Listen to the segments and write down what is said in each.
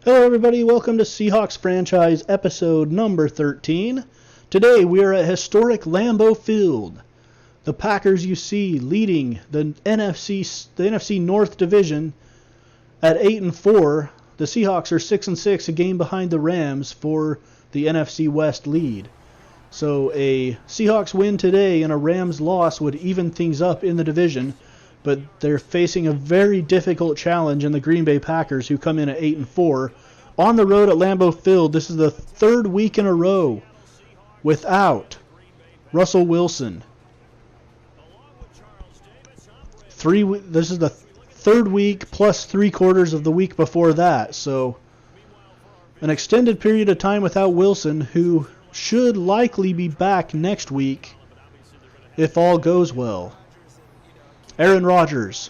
Hello everybody, welcome to Seahawks franchise episode number 13. Today we are at historic Lambeau Field. The Packers you see leading the NFC North Division at 8-4. The Seahawks are 6-6, a game behind the Rams for the NFC West lead. So a Seahawks win today and a Rams loss would even things up in the division, but they're facing a very difficult challenge in the Green Bay Packers, who come in at 8-4. On the road at Lambeau Field, this is the third week in a row without Russell Wilson. This is the third week plus 3/4 of the week before that. So an extended period of time without Wilson, who should likely be back next week if all goes well. Aaron Rodgers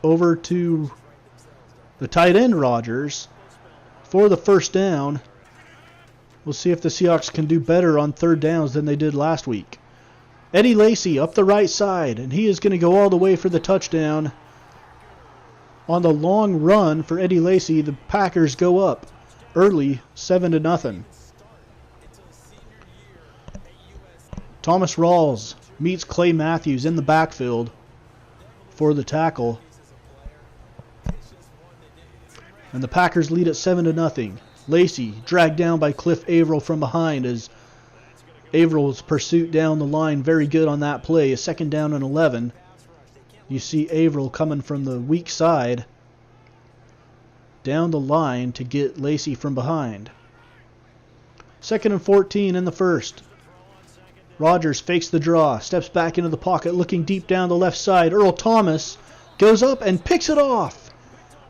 over to the tight end Rodgers for the first down. We'll see if the Seahawks can do better on third downs than they did last week. Eddie Lacy up the right side, and he is going to go all the way for the touchdown. On the long run for Eddie Lacy, the Packers go up early 7-0. Thomas Rawls meets Clay Matthews in the backfield for the tackle. And the Packers lead at 7-0. Lacy dragged down by Cliff Averill from behind as Averill's pursuit down the line very good on that play. A second down and 11. You see Averill coming from the weak side down the line to get Lacy from behind. 2nd and 14 in the first. Rodgers fakes the draw, steps back into the pocket, looking deep down the left side. Earl Thomas goes up and picks it off.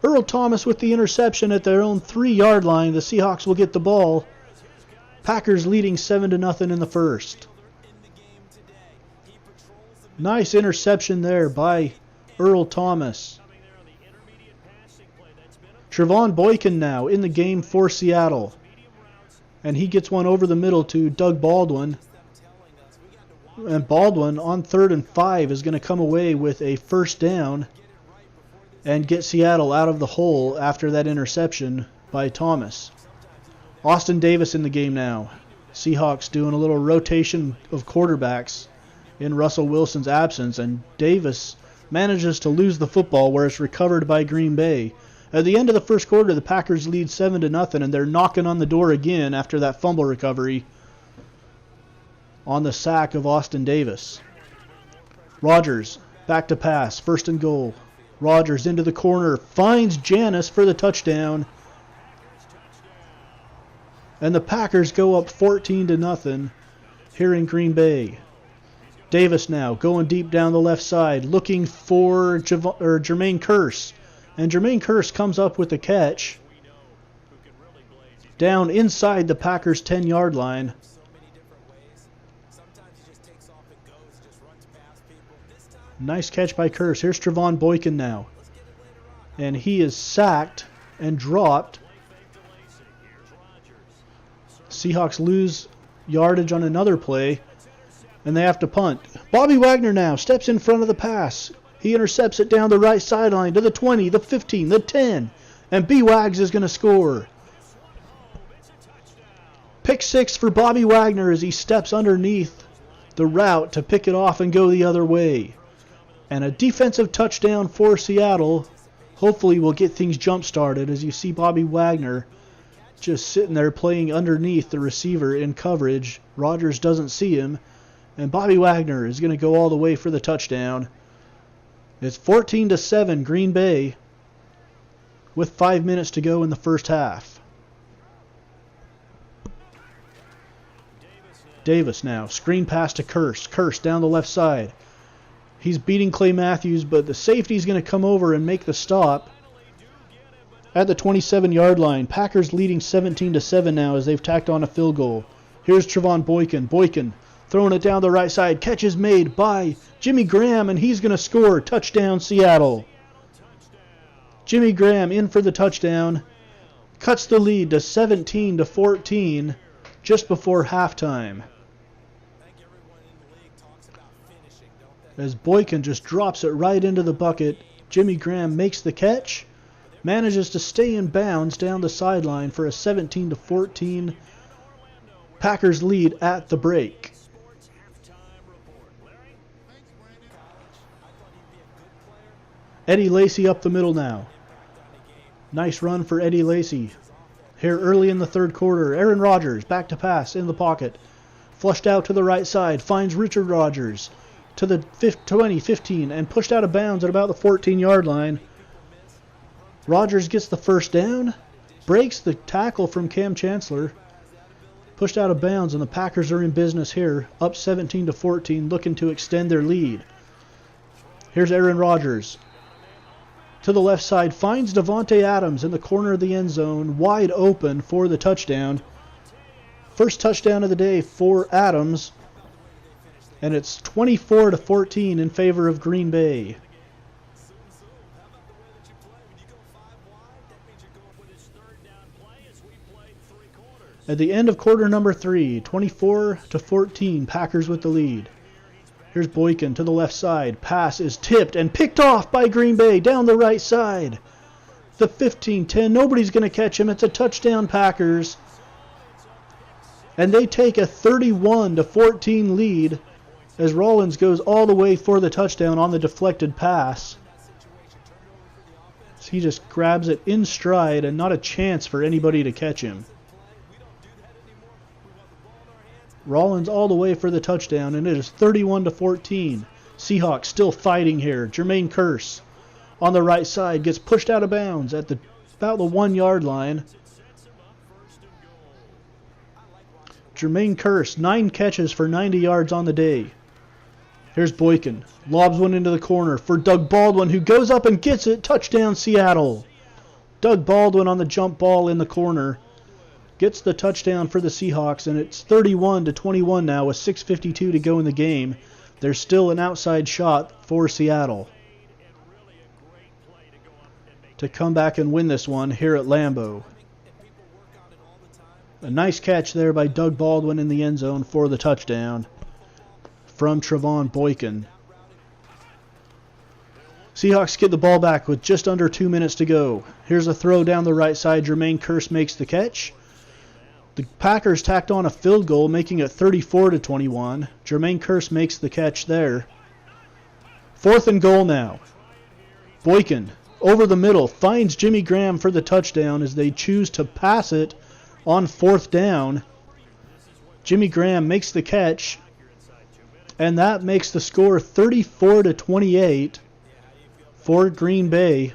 Earl Thomas with the interception at their own 3-yard line. The Seahawks will get the ball. Packers leading 7-0 in the first. Nice interception there by Earl Thomas. Trevon Boykin now in the game for Seattle. And he gets one over the middle to Doug Baldwin. And Baldwin on 3rd and 5 is going to come away with a first down and get Seattle out of the hole after that interception by Thomas. Austin Davis in the game now. Seahawks doing a little rotation of quarterbacks in Russell Wilson's absence, and Davis manages to lose the football where it's recovered by Green Bay. At the end of the first quarter, the Packers lead 7-0, and they're knocking on the door again after that fumble recovery on the sack of Austin Davis. Rodgers back to pass, 1st and goal. Rodgers into the corner, finds Janis for the touchdown. And the Packers go up 14-0 here in Green Bay. Davis now going deep down the left side, looking for Jermaine Kearse. And Jermaine Kearse comes up with the catch down inside the Packers' 10-yard line. Nice catch by Kearse. Here's Trevon Boykin now. And he is sacked and dropped. Seahawks lose yardage on another play, and they have to punt. Bobby Wagner now steps in front of the pass. He intercepts it down the right sideline to the 20, the 15, the 10, and B-Wags is going to score. Pick 6 for Bobby Wagner as he steps underneath the route to pick it off and go the other way. And a defensive touchdown for Seattle. Hopefully we'll get things jump-started as you see Bobby Wagner just sitting there playing underneath the receiver in coverage. Rodgers doesn't see him, and Bobby Wagner is going to go all the way for the touchdown. It's 14-7 Green Bay with 5 minutes to go in the first half. Davis now, screen pass to Kearse. Kearse down the left side. He's beating Clay Matthews, but the safety's going to come over and make the stop at the 27-yard line. Packers leading 17-7 now as they've tacked on a field goal. Here's Trevon Boykin. Boykin throwing it down the right side. Catch is made by Jimmy Graham, and he's going to score. Touchdown, Seattle. Jimmy Graham in for the touchdown. Cuts the lead to 17-14 just before halftime. As Boykin just drops it right into the bucket. Jimmy Graham makes the catch, manages to stay in bounds down the sideline for a 17-14 Packers lead at the break. Eddie Lacy up the middle now. Nice run for Eddie Lacy. Here early in the third quarter, Aaron Rodgers back to pass in the pocket. Flushed out to the right side, finds Richard Rodgers to the 20-15 and pushed out of bounds at about the 14-yard line. Rodgers gets the first down, breaks the tackle from Cam Chancellor. Pushed out of bounds, and the Packers are in business here, up 17-14, looking to extend their lead. Here's Aaron Rodgers. To the left side, finds Davante Adams in the corner of the end zone, wide open for the touchdown. First touchdown of the day for Adams, and it's 24-14 in favor of Green Bay. At the end of quarter number 3, 24-14, Packers with the lead. Here's Boykin to the left side. Pass is tipped and picked off by Green Bay down the right side. The 15-10. Nobody's going to catch him. It's a touchdown, Packers. And they take a 31-14 lead as Rollins goes all the way for the touchdown on the deflected pass. So he just grabs it in stride and not a chance for anybody to catch him. Rollins all the way for the touchdown, and it is 31-14. Seahawks still fighting here. Jermaine Kearse on the right side gets pushed out of bounds at about the 1-yard line. Jermaine Kearse, 9 catches for 90 yards on the day. Here's Boykin. Lobs one into the corner for Doug Baldwin, who goes up and gets it. Touchdown, Seattle. Doug Baldwin on the jump ball in the corner. Gets the touchdown for the Seahawks, and it's 31-21 now with 6:52 to go in the game. There's still an outside shot for Seattle to come back and win this one here at Lambeau. A nice catch there by Doug Baldwin in the end zone for the touchdown from Trevon Boykin. Seahawks get the ball back with just under 2 minutes to go. Here's a throw down the right side. Jermaine Kearse makes the catch. The Packers tacked on a field goal, making it 34-21. Jermaine Kearse makes the catch there. 4th and goal now. Boykin over the middle finds Jimmy Graham for the touchdown as they choose to pass it on 4th down. Jimmy Graham makes the catch, and that makes the score 34-28 for Green Bay.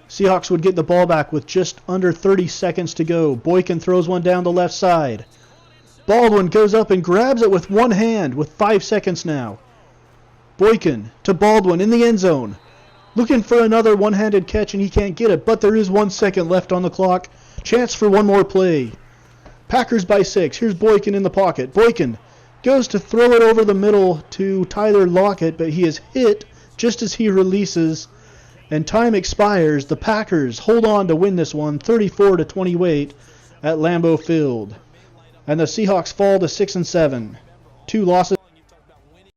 Seahawks would get the ball back with just under 30 seconds to go. Boykin throws one down the left side. Baldwin goes up and grabs it with one hand with 5 seconds now. Boykin to Baldwin in the end zone. Looking for another one-handed catch, and he can't get it, but there is 1 second left on the clock. Chance for one more play. Packers by 6. Here's Boykin in the pocket. Boykin goes to throw it over the middle to Tyler Lockett, but he is hit just as he releases. And time expires. The Packers hold on to win this one 34-28 at Lambeau Field. And the Seahawks fall to 6-7. 2 losses.